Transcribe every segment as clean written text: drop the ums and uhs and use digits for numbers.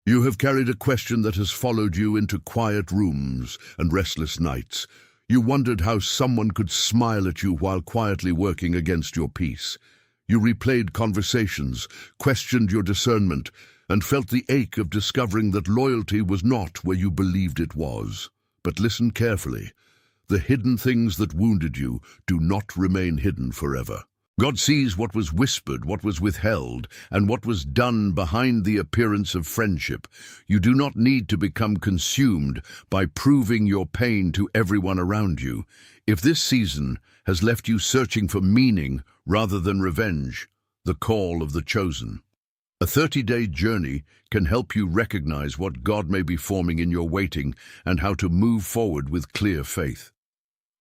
You have carried a question that has followed you into quiet rooms and restless nights. You wondered how someone could smile at you while quietly working against your peace. You replayed conversations, questioned your discernment, and felt the ache of discovering that loyalty was not where you believed it was. But listen carefully. The hidden things that wounded you do not remain hidden forever. God sees what was whispered, what was withheld, and what was done behind the appearance of friendship. You do not need to become consumed by proving your pain to everyone around you. If this season has left you searching for meaning rather than revenge, the call of the chosen. A 30-day journey can help you recognize what God may be forming in your waiting and how to move forward with clear faith.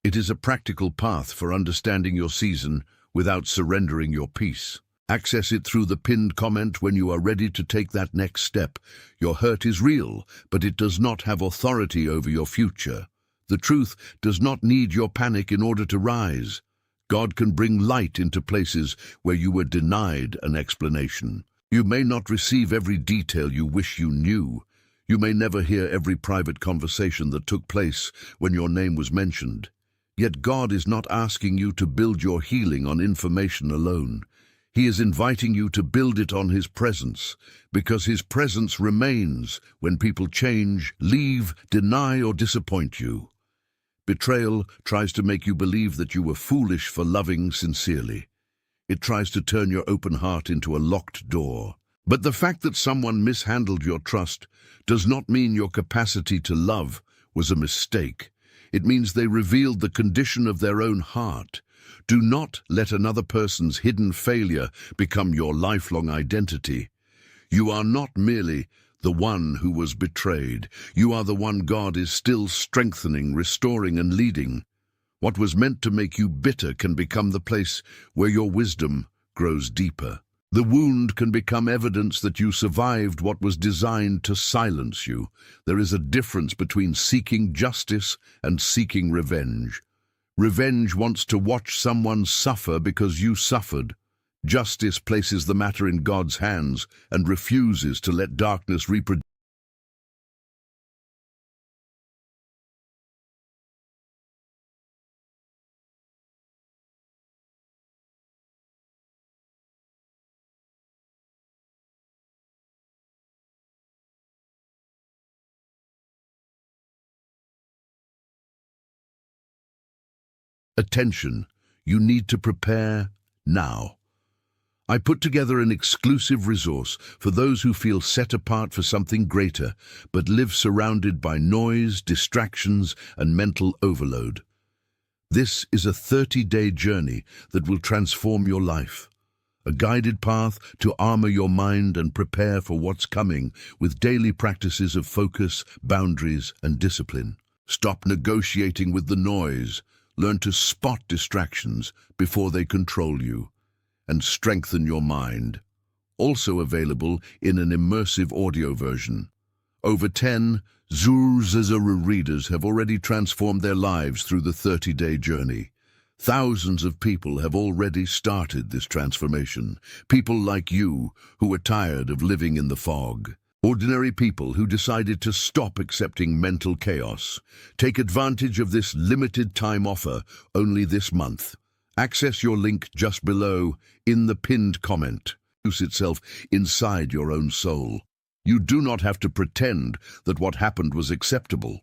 It is a practical path for understanding your season without surrendering your peace. Access it through the pinned comment when you are ready to take that next step. Your hurt is real, but it does not have authority over your future. The truth does not need your panic in order to rise. God can bring light into places where you were denied an explanation. You may not receive every detail you wish you knew. You may never hear every private conversation that took place when your name was mentioned. Yet God is not asking you to build your healing on information alone. He is inviting you to build it on His presence, because His presence remains when people change, leave, deny, or disappoint you. Betrayal tries to make you believe that you were foolish for loving sincerely. It tries to turn your open heart into a locked door. But the fact that someone mishandled your trust does not mean your capacity to love was a mistake. It means they revealed the condition of their own heart. Do not let another person's hidden failure become your lifelong identity. You are not merely the one who was betrayed. You are the one God is still strengthening, restoring, and leading. What was meant to make you bitter can become the place where your wisdom grows deeper. The wound can become evidence that you survived what was designed to silence you. There is a difference between seeking justice and seeking revenge. Revenge wants to watch someone suffer because you suffered. Justice places the matter in God's hands and refuses to let darkness reproduce. Attention, you need to prepare now. I put together an exclusive resource for those who feel set apart for something greater, but live surrounded by noise, distractions, and mental overload. This is a 30-day journey that will transform your life. A guided path to armor your mind and prepare for what's coming with daily practices of focus, boundaries, and discipline. Stop negotiating with the noise. Learn to spot distractions before they control you, and strengthen your mind. Also available in an immersive audio version. Over 10 Zuzazara readers have already transformed their lives through the 30-day journey. Thousands of people have already started this transformation. People like you who are tired of living in the fog. Ordinary people who decided to stop accepting mental chaos. Take advantage of this limited time offer only this month. Access your link just below in the pinned comment. Use itself inside your own soul. You do not have to pretend that what happened was acceptable.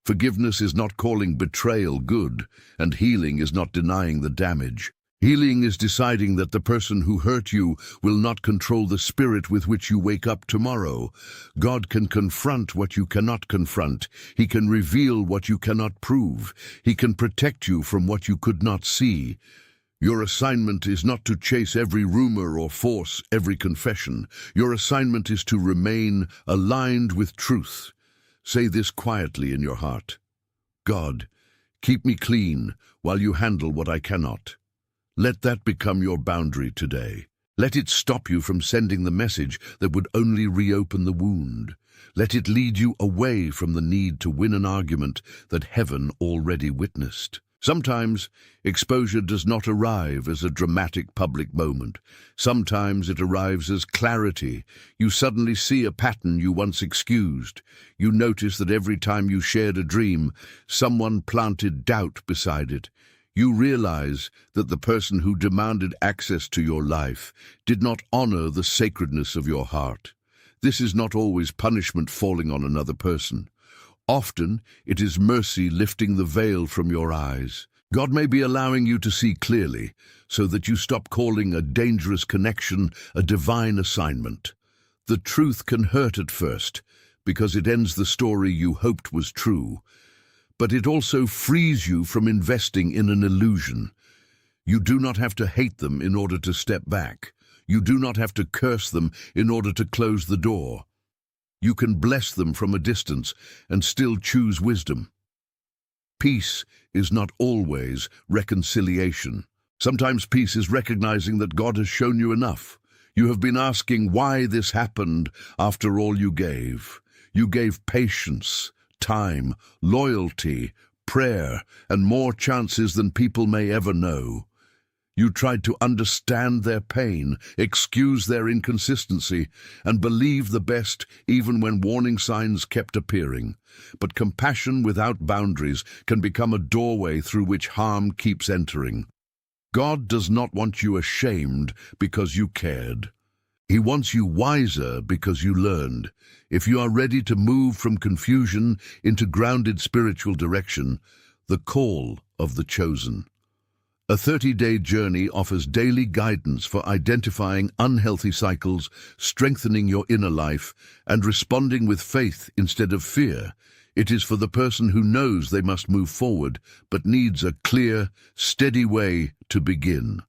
Forgiveness is not calling betrayal good, and healing is not denying the damage. Healing is deciding that the person who hurt you will not control the spirit with which you wake up tomorrow. God can confront what you cannot confront. He can reveal what you cannot prove. He can protect you from what you could not see. Your assignment is not to chase every rumor or force every confession. Your assignment is to remain aligned with truth. Say this quietly in your heart. God, keep me clean while you handle what I cannot. Let that become your boundary today. Let it stop you from sending the message that would only reopen the wound. Let it lead you away from the need to win an argument that heaven already witnessed. Sometimes exposure does not arrive as a dramatic public moment. Sometimes it arrives as clarity. You suddenly see a pattern you once excused. You notice that every time you shared a dream, someone planted doubt beside it. You realize that the person who demanded access to your life did not honor the sacredness of your heart. This is not always punishment falling on another person. Often, it is mercy lifting the veil from your eyes. God may be allowing you to see clearly, so that you stop calling a dangerous connection a divine assignment. The truth can hurt at first, because it ends the story you hoped was true. But it also frees you from investing in an illusion. You do not have to hate them in order to step back. You do not have to curse them in order to close the door. You can bless them from a distance and still choose wisdom. Peace is not always reconciliation. Sometimes peace is recognizing that God has shown you enough. You have been asking why this happened after all you gave. You gave patience, time, loyalty, prayer, and more chances than people may ever know. You tried to understand their pain, excuse their inconsistency, and believe the best even when warning signs kept appearing. But compassion without boundaries can become a doorway through which harm keeps entering. God does not want you ashamed because you cared. He wants you wiser because you learned. If you are ready to move from confusion into grounded spiritual direction, the call of the chosen. A 30-day journey offers daily guidance for identifying unhealthy cycles, strengthening your inner life, and responding with faith instead of fear. It is for the person who knows they must move forward, but needs a clear, steady way to begin.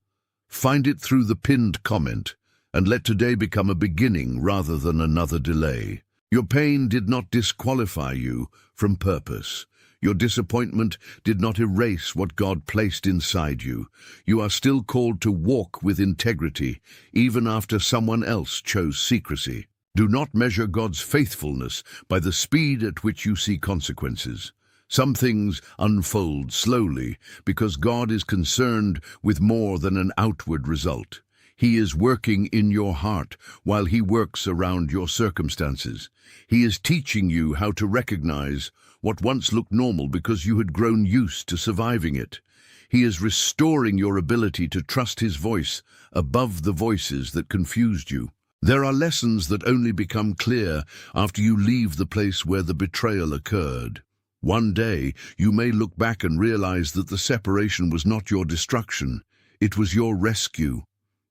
Find it through the pinned comment, and let today become a beginning rather than another delay. Your pain did not disqualify you from purpose. Your disappointment did not erase what God placed inside you. You are still called to walk with integrity, even after someone else chose secrecy. Do not measure God's faithfulness by the speed at which you see consequences. Some things unfold slowly because God is concerned with more than an outward result. He is working in your heart while He works around your circumstances. He is teaching you how to recognize what once looked normal because you had grown used to surviving it. He is restoring your ability to trust His voice above the voices that confused you. There are lessons that only become clear after you leave the place where the betrayal occurred. One day, you may look back and realize that the separation was not your destruction. It was your rescue.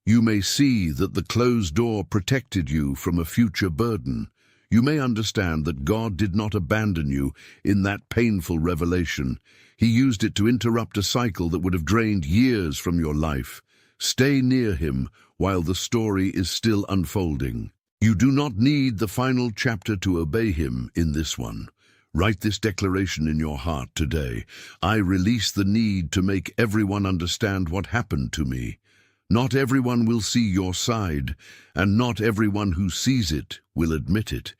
You may see that the closed door protected you from a future burden. You may understand that God did not abandon you in that painful revelation. He used it to interrupt a cycle that would have drained years from your life. Stay near Him while the story is still unfolding. You do not need the final chapter to obey Him in this one. Write this declaration in your heart today. I release the need to make everyone understand what happened to me. Not everyone will see your side, and not everyone who sees it will admit it.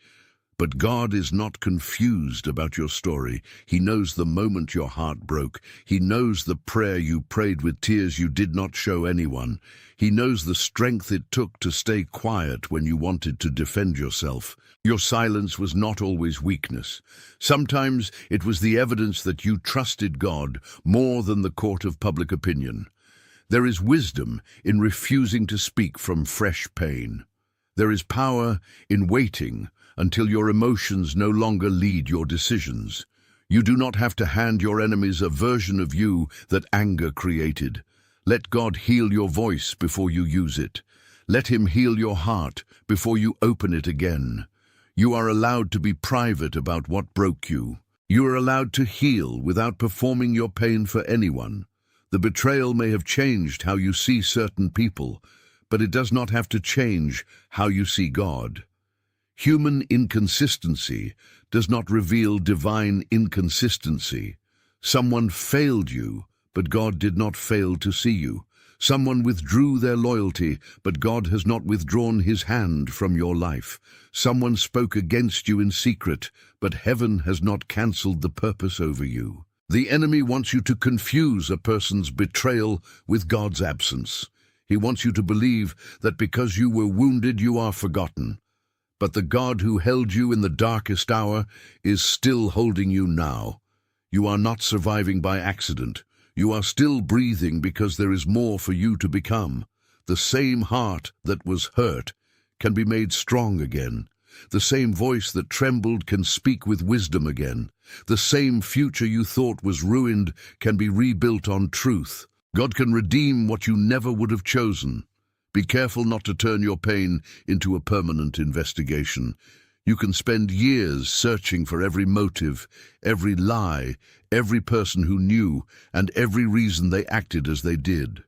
But God is not confused about your story. He knows the moment your heart broke. He knows the prayer you prayed with tears you did not show anyone. He knows the strength it took to stay quiet when you wanted to defend yourself. Your silence was not always weakness. Sometimes it was the evidence that you trusted God more than the court of public opinion. There is wisdom in refusing to speak from fresh pain. There is power in waiting until your emotions no longer lead your decisions. You do not have to hand your enemies a version of you that anger created. Let God heal your voice before you use it. Let Him heal your heart before you open it again. You are allowed to be private about what broke you. You are allowed to heal without performing your pain for anyone. The betrayal may have changed how you see certain people, but it does not have to change how you see God. Human inconsistency does not reveal divine inconsistency. Someone failed you, but God did not fail to see you. Someone withdrew their loyalty, but God has not withdrawn His hand from your life. Someone spoke against you in secret, but heaven has not cancelled the purpose over you. The enemy wants you to confuse a person's betrayal with God's absence. He wants you to believe that because you were wounded, you are forgotten. But the God who held you in the darkest hour is still holding you now. You are not surviving by accident. You are still breathing because there is more for you to become. The same heart that was hurt can be made strong again. The same voice that trembled can speak with wisdom again. The same future you thought was ruined can be rebuilt on truth. God can redeem what you never would have chosen. Be careful not to turn your pain into a permanent investigation. You can spend years searching for every motive, every lie, every person who knew, and every reason they acted as they did.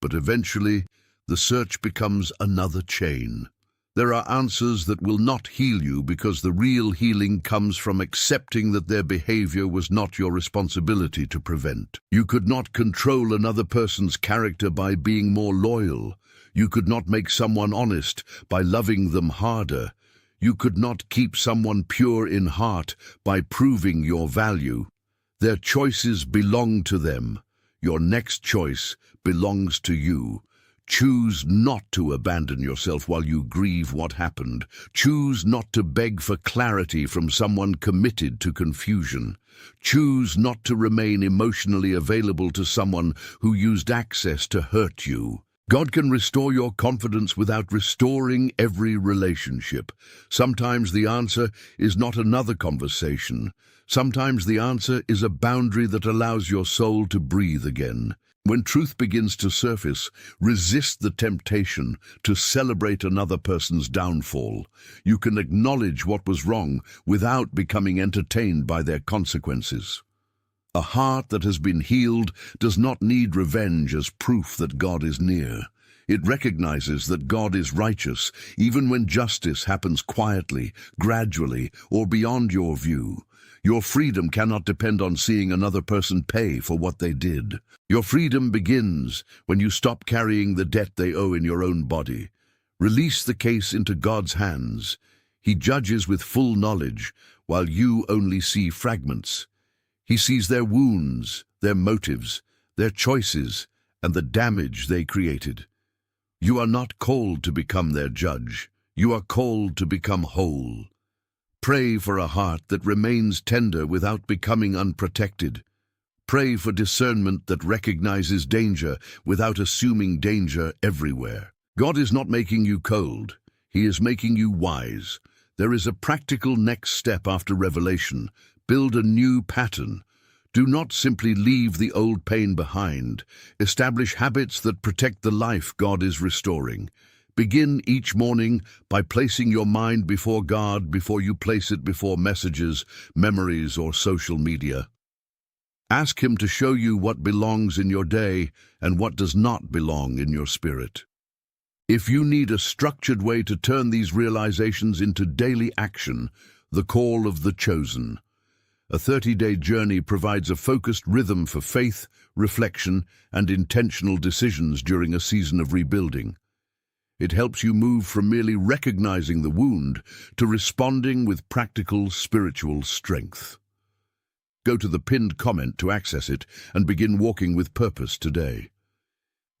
But eventually, the search becomes another chain. There are answers that will not heal you because the real healing comes from accepting that their behavior was not your responsibility to prevent. You could not control another person's character by being more loyal. You could not make someone honest by loving them harder. You could not keep someone pure in heart by proving your value. Their choices belong to them. Your next choice belongs to you. Choose not to abandon yourself while you grieve what happened. Choose not to beg for clarity from someone committed to confusion. Choose not to remain emotionally available to someone who used access to hurt you. God can restore your confidence without restoring every relationship. Sometimes the answer is not another conversation. Sometimes the answer is a boundary that allows your soul to breathe again. When truth begins to surface, resist the temptation to celebrate another person's downfall. You can acknowledge what was wrong without becoming entertained by their consequences. A heart that has been healed does not need revenge as proof that God is near. It recognizes that God is righteous, even when justice happens quietly, gradually, or beyond your view. Your freedom cannot depend on seeing another person pay for what they did. Your freedom begins when you stop carrying the debt they owe in your own body. Release the case into God's hands. He judges with full knowledge, while you only see fragments. He sees their wounds, their motives, their choices, and the damage they created. You are not called to become their judge. You are called to become whole. Pray for a heart that remains tender without becoming unprotected. Pray for discernment that recognizes danger without assuming danger everywhere. God is not making you cold. He is making you wise. There is a practical next step after revelation. Build a new pattern. Do not simply leave the old pain behind. Establish habits that protect the life God is restoring. Begin each morning by placing your mind before God before you place it before messages, memories, or social media. Ask Him to show you what belongs in your day and what does not belong in your spirit. If you need a structured way to turn these realizations into daily action, the Call of the Chosen. A 30-day journey provides a focused rhythm for faith, reflection, and intentional decisions during a season of rebuilding. It helps you move from merely recognizing the wound to responding with practical spiritual strength. Go to the pinned comment to access it and begin walking with purpose today.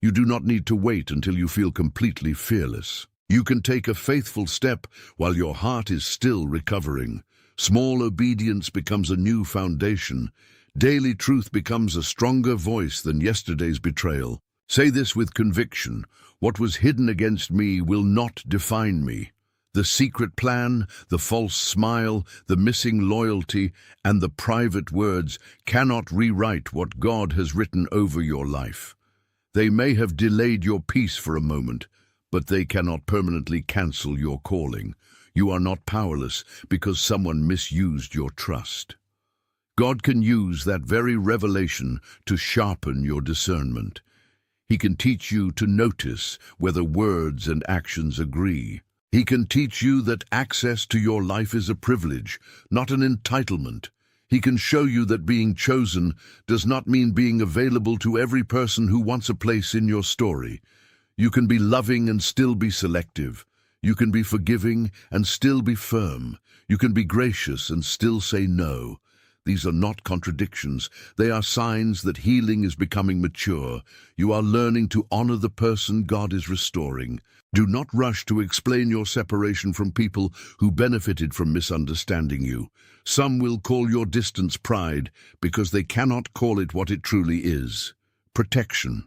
You do not need to wait until you feel completely fearless. You can take a faithful step while your heart is still recovering. Small obedience becomes a new foundation. Daily truth becomes a stronger voice than yesterday's betrayal. Say this with conviction: what was hidden against me will not define me. The secret plan, the false smile, the missing loyalty, and the private words cannot rewrite what God has written over your life. They may have delayed your peace for a moment, but they cannot permanently cancel your calling. You are not powerless because someone misused your trust. God can use that very revelation to sharpen your discernment. He can teach you to notice whether words and actions agree. He can teach you that access to your life is a privilege, not an entitlement. He can show you that being chosen does not mean being available to every person who wants a place in your story. You can be loving and still be selective. You can be forgiving and still be firm. You can be gracious and still say no. These are not contradictions. They are signs that healing is becoming mature. You are learning to honor the person God is restoring. Do not rush to explain your separation from people who benefited from misunderstanding you. Some will call your distance pride because they cannot call it what it truly is: protection.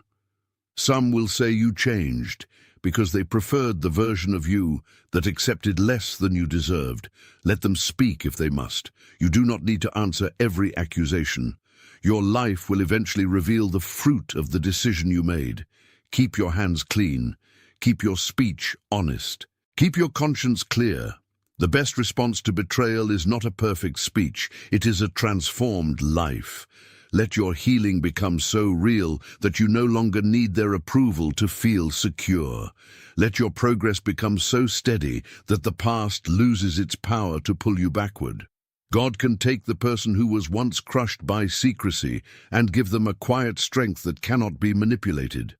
Some will say you changed because they preferred the version of you that accepted less than you deserved. Let them speak if they must. You do not need to answer every accusation. Your life will eventually reveal the fruit of the decision you made. Keep your hands clean. Keep your speech honest. Keep your conscience clear. The best response to betrayal is not a perfect speech. It is a transformed life. Let your healing become so real that you no longer need their approval to feel secure. Let your progress become so steady that the past loses its power to pull you backward. God can take the person who was once crushed by secrecy and give them a quiet strength that cannot be manipulated.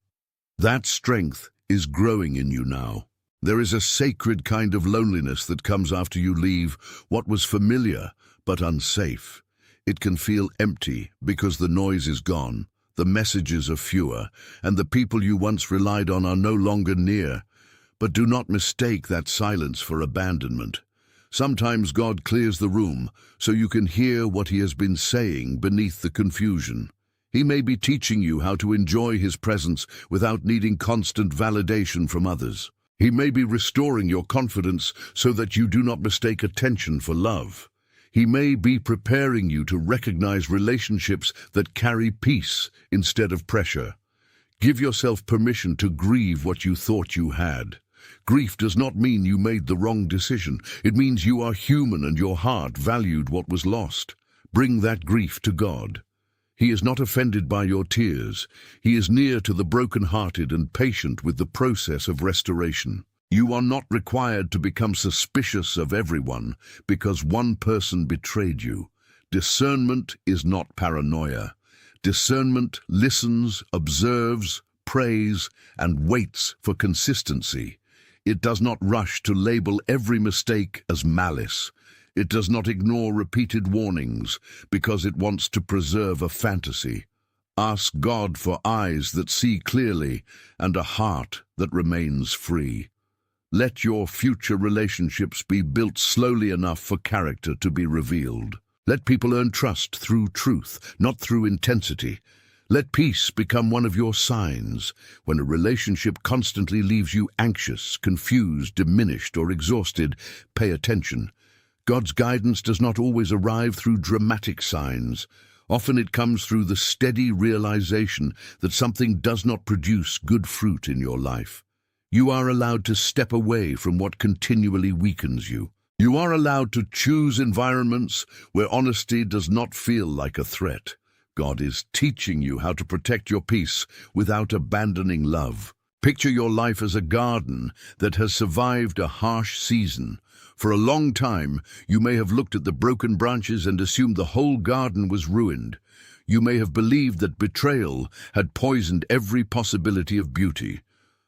That strength is growing in you now. There is a sacred kind of loneliness that comes after you leave what was familiar but unsafe. It can feel empty because the noise is gone, the messages are fewer, and the people you once relied on are no longer near. But do not mistake that silence for abandonment. Sometimes God clears the room so you can hear what He has been saying beneath the confusion. He may be teaching you how to enjoy His presence without needing constant validation from others. He may be restoring your confidence so that you do not mistake attention for love. He may be preparing you to recognize relationships that carry peace instead of pressure. Give yourself permission to grieve what you thought you had. Grief does not mean you made the wrong decision. It means you are human and your heart valued what was lost. Bring that grief to God. He is not offended by your tears. He is near to the broken-hearted and patient with the process of restoration. You are not required to become suspicious of everyone because one person betrayed you. Discernment is not paranoia. Discernment listens, observes, prays, and waits for consistency. It does not rush to label every mistake as malice. It does not ignore repeated warnings because it wants to preserve a fantasy. Ask God for eyes that see clearly and a heart that remains free. Let your future relationships be built slowly enough for character to be revealed. Let people earn trust through truth, not through intensity. Let peace become one of your signs. When a relationship constantly leaves you anxious, confused, diminished, or exhausted, pay attention. God's guidance does not always arrive through dramatic signs. Often it comes through the steady realization that something does not produce good fruit in your life. You are allowed to step away from what continually weakens you. You are allowed to choose environments where honesty does not feel like a threat. God is teaching you how to protect your peace without abandoning love. Picture your life as a garden that has survived a harsh season. For a long time, you may have looked at the broken branches and assumed the whole garden was ruined. You may have believed that betrayal had poisoned every possibility of beauty.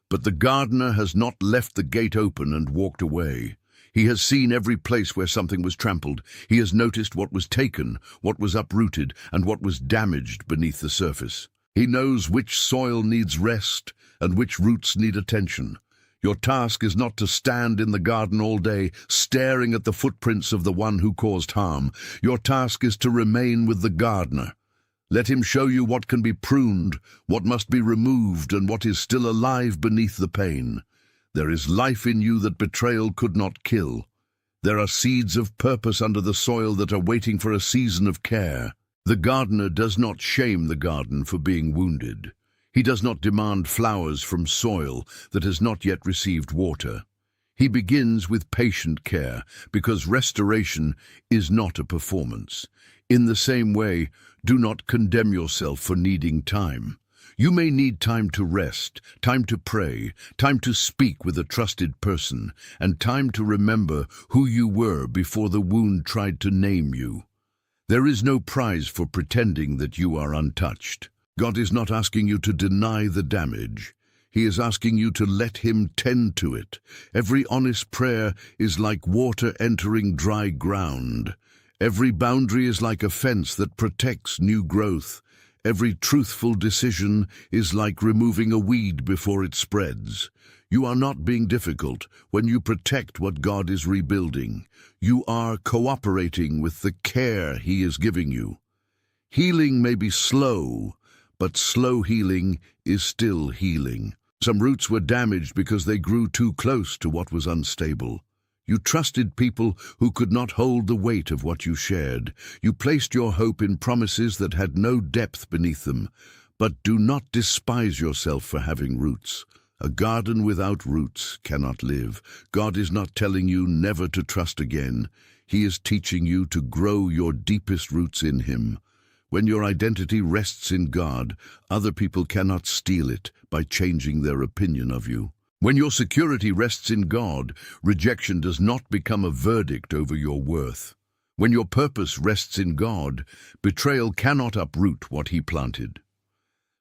But the gardener has not left the gate open and walked away. He has seen every place where something was trampled. He has noticed what was taken, what was uprooted, and what was damaged beneath the surface. He knows which soil needs rest and which roots need attention. Your task is not to stand in the garden all day, staring at the footprints of the one who caused harm. Your task is to remain with the gardener. Let him show you what can be pruned, what must be removed, and what is still alive beneath the pain. There is life in you that betrayal could not kill. There are seeds of purpose under the soil that are waiting for a season of care. The gardener does not shame the garden for being wounded. He does not demand flowers from soil that has not yet received water. He begins with patient care because restoration is not a performance. In the same way, do not condemn yourself for needing time. You may need time to rest, time to pray, time to speak with a trusted person, and time to remember who you were before the wound tried to name you. There is no prize for pretending that you are untouched. God is not asking you to deny the damage. He is asking you to let Him tend to it. Every honest prayer is like water entering dry ground. Every boundary is like a fence that protects new growth. Every truthful decision is like removing a weed before it spreads. You are not being difficult when you protect what God is rebuilding. You are cooperating with the care He is giving you. Healing may be slow, but slow healing is still healing. Some roots were damaged because they grew too close to what was unstable. You trusted people who could not hold the weight of what you shared. You placed your hope in promises that had no depth beneath them. But do not despise yourself for having roots. A garden without roots cannot live. God is not telling you never to trust again. He is teaching you to grow your deepest roots in Him. When your identity rests in God, other people cannot steal it by changing their opinion of you. When your security rests in God, rejection does not become a verdict over your worth. When your purpose rests in God, betrayal cannot uproot what He planted.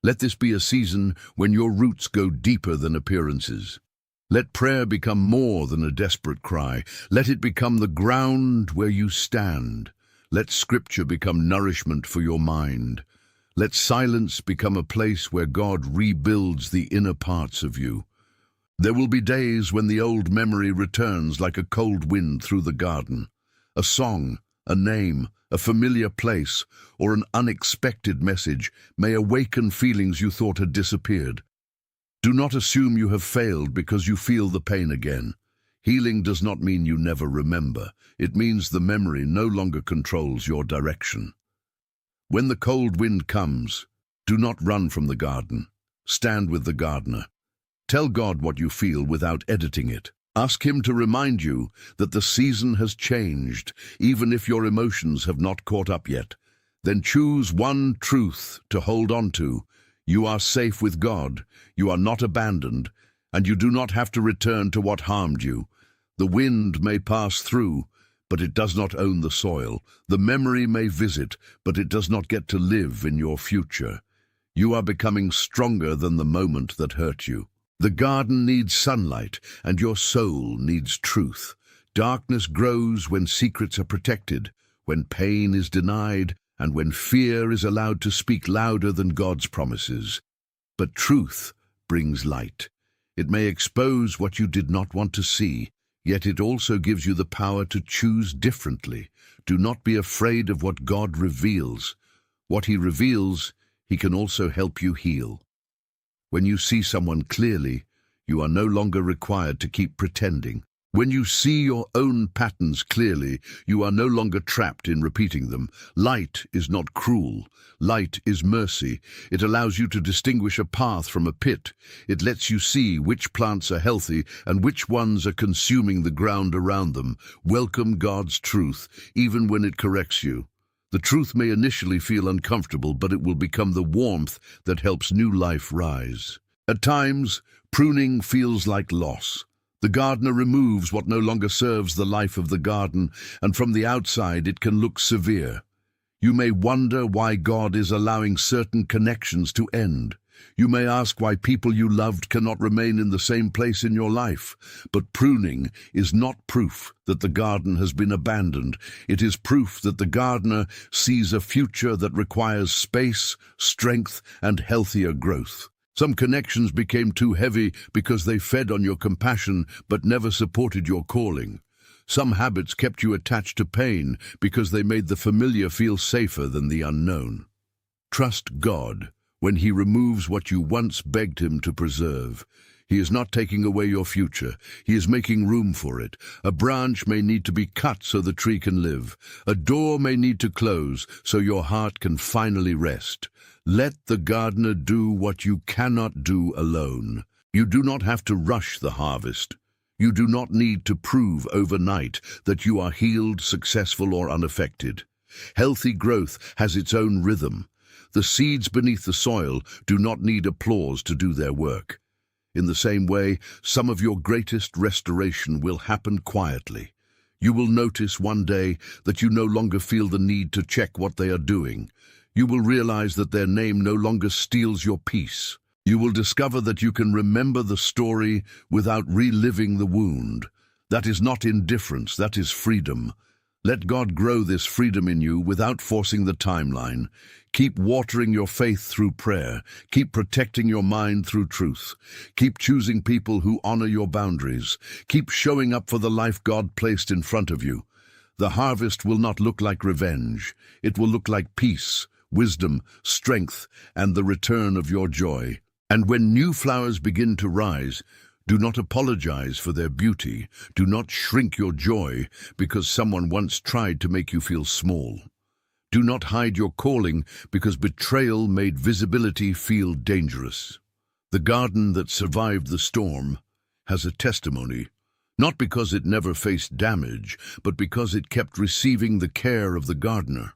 Let this be a season when your roots go deeper than appearances. Let prayer become more than a desperate cry. Let it become the ground where you stand. Let Scripture become nourishment for your mind. Let silence become a place where God rebuilds the inner parts of you. There will be days when the old memory returns like a cold wind through the garden. A song, a name, a familiar place, or an unexpected message may awaken feelings you thought had disappeared. Do not assume you have failed because you feel the pain again. Healing does not mean you never remember. It means the memory no longer controls your direction. When the cold wind comes, do not run from the garden. Stand with the gardener. Tell God what you feel without editing it. Ask Him to remind you that the season has changed, even if your emotions have not caught up yet. Then choose one truth to hold on to. You are safe with God, you are not abandoned, and you do not have to return to what harmed you. The wind may pass through, but it does not own the soil. The memory may visit, but it does not get to live in your future. You are becoming stronger than the moment that hurt you. The garden needs sunlight, and your soul needs truth. Darkness grows when secrets are protected, when pain is denied, and when fear is allowed to speak louder than God's promises. But truth brings light. It may expose what you did not want to see, yet it also gives you the power to choose differently. Do not be afraid of what God reveals. What He reveals, He can also help you heal. When you see someone clearly, you are no longer required to keep pretending. When you see your own patterns clearly, you are no longer trapped in repeating them. Light is not cruel. Light is mercy. It allows you to distinguish a path from a pit. It lets you see which plants are healthy and which ones are consuming the ground around them. Welcome God's truth, even when it corrects you. The truth may initially feel uncomfortable, but it will become the warmth that helps new life rise. At times, pruning feels like loss. The gardener removes what no longer serves the life of the garden, and from the outside it can look severe. You may wonder why God is allowing certain connections to end. You may ask why people you loved cannot remain in the same place in your life. But pruning is not proof that the garden has been abandoned. It is proof that the gardener sees a future that requires space, strength, and healthier growth. Some connections became too heavy because they fed on your compassion but never supported your calling. Some habits kept you attached to pain because they made the familiar feel safer than the unknown. Trust God when He removes what you once begged Him to preserve. He is not taking away your future. He is making room for it. A branch may need to be cut so the tree can live. A door may need to close so your heart can finally rest. Let the gardener do what you cannot do alone. You do not have to rush the harvest. You do not need to prove overnight that you are healed, successful, or unaffected. Healthy growth has its own rhythm. The seeds beneath the soil do not need applause to do their work. In the same way, some of your greatest restoration will happen quietly. You will notice one day that you no longer feel the need to check what they are doing. You will realize that their name no longer steals your peace. You will discover that you can remember the story without reliving the wound. That is not indifference, that is freedom. Let God grow this freedom in you without forcing the timeline. Keep watering your faith through prayer. Keep protecting your mind through truth. Keep choosing people who honor your boundaries. Keep showing up for the life God placed in front of you. The harvest will not look like revenge. It will look like peace, wisdom, strength, and the return of your joy. And when new flowers begin to rise, do not apologize for their beauty. Do not shrink your joy because someone once tried to make you feel small. Do not hide your calling because betrayal made visibility feel dangerous. The garden that survived the storm has a testimony, not because it never faced damage, but because it kept receiving the care of the gardener.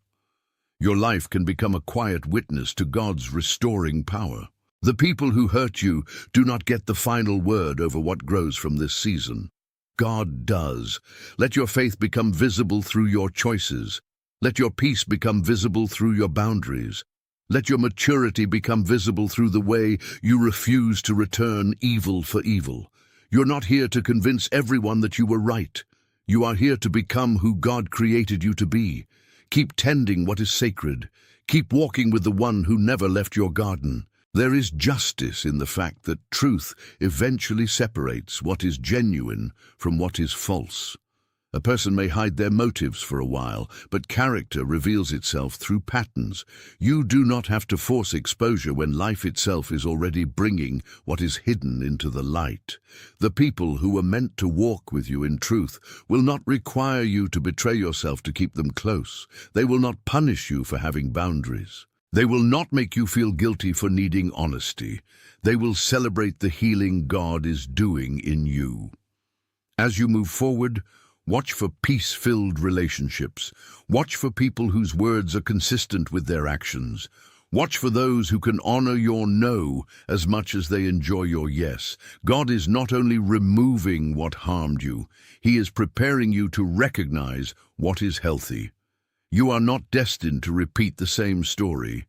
Your life can become a quiet witness to God's restoring power. The people who hurt you do not get the final word over what grows from this season. God does. Let your faith become visible through your choices. Let your peace become visible through your boundaries. Let your maturity become visible through the way you refuse to return evil for evil. You're not here to convince everyone that you were right. You are here to become who God created you to be. Keep tending what is sacred. Keep walking with the one who never left your garden. There is justice in the fact that truth eventually separates what is genuine from what is false. A person may hide their motives for a while, but character reveals itself through patterns. You do not have to force exposure when life itself is already bringing what is hidden into the light. The people who were meant to walk with you in truth will not require you to betray yourself to keep them close. They will not punish you for having boundaries. They will not make you feel guilty for needing honesty. They will celebrate the healing God is doing in you. As you move forward, watch for peace-filled relationships. Watch for people whose words are consistent with their actions. Watch for those who can honor your no as much as they enjoy your yes. God is not only removing what harmed you, He is preparing you to recognize what is healthy. You are not destined to repeat the same story.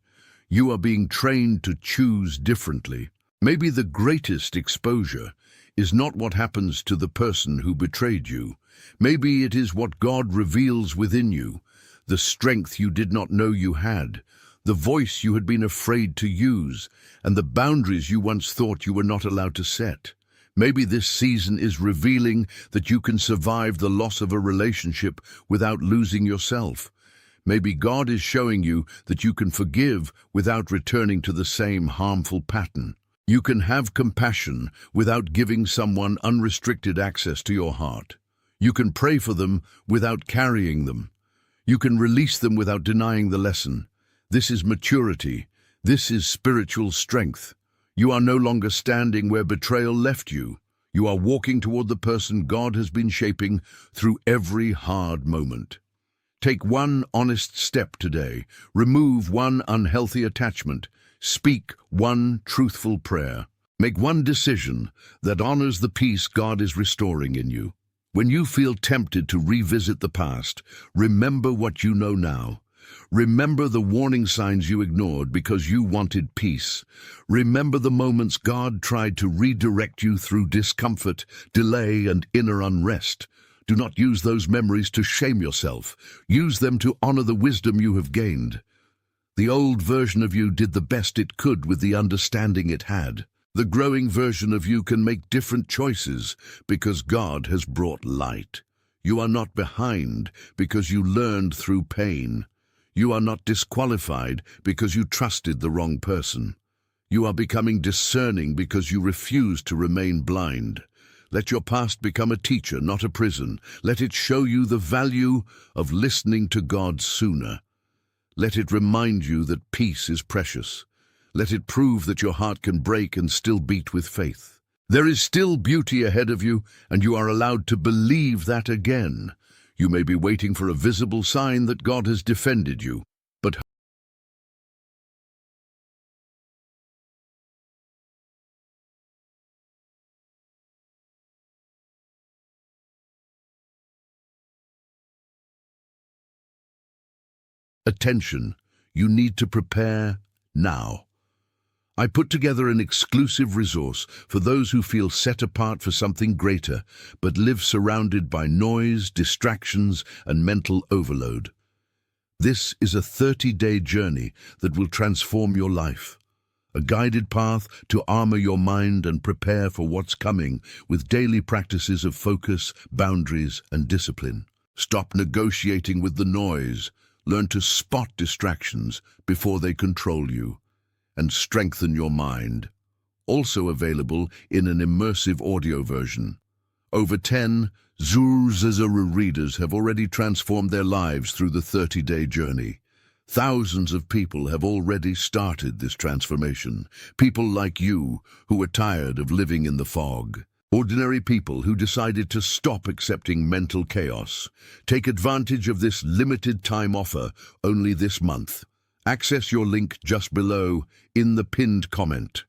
You are being trained to choose differently. Maybe the greatest exposure is not what happens to the person who betrayed you. Maybe it is what God reveals within you, the strength you did not know you had, the voice you had been afraid to use, and the boundaries you once thought you were not allowed to set. Maybe this season is revealing that you can survive the loss of a relationship without losing yourself. Maybe God is showing you that you can forgive without returning to the same harmful pattern. You can have compassion without giving someone unrestricted access to your heart. You can pray for them without carrying them. You can release them without denying the lesson. This is maturity. This is spiritual strength. You are no longer standing where betrayal left you. You are walking toward the person God has been shaping through every hard moment. Take one honest step today. Remove one unhealthy attachment. Speak one truthful prayer. Make one decision that honors the peace God is restoring in you. When you feel tempted to revisit the past, remember what you know now. Remember the warning signs you ignored because you wanted peace. Remember the moments God tried to redirect you through discomfort, delay, and inner unrest. Do not use those memories to shame yourself. Use them to honor the wisdom you have gained. The old version of you did the best it could with the understanding it had. The growing version of you can make different choices because God has brought light. You are not behind because you learned through pain. You are not disqualified because you trusted the wrong person. You are becoming discerning because you refuse to remain blind. Let your past become a teacher, not a prison. Let it show you the value of listening to God sooner. Let it remind you that peace is precious. Let it prove that your heart can break and still beat with faith. There is still beauty ahead of you, and you are allowed to believe that again. You may be waiting for a visible sign that God has defended you, but attention, you need to prepare now. I put together an exclusive resource for those who feel set apart for something greater, but live surrounded by noise, distractions, and mental overload. This is a 30-day journey that will transform your life. A guided path to armor your mind and prepare for what's coming with daily practices of focus, boundaries, and discipline. Stop negotiating with the noise. Learn to spot distractions before they control you, and strengthen your mind. Also available in an immersive audio version. Over 10 Zuru readers have already transformed their lives through the 30-day journey. Thousands of people have already started this transformation. People like you who are tired of living in the fog. Ordinary people who decided to stop accepting mental chaos. Take advantage of this limited time offer only this month. Access your link just below in the pinned comment.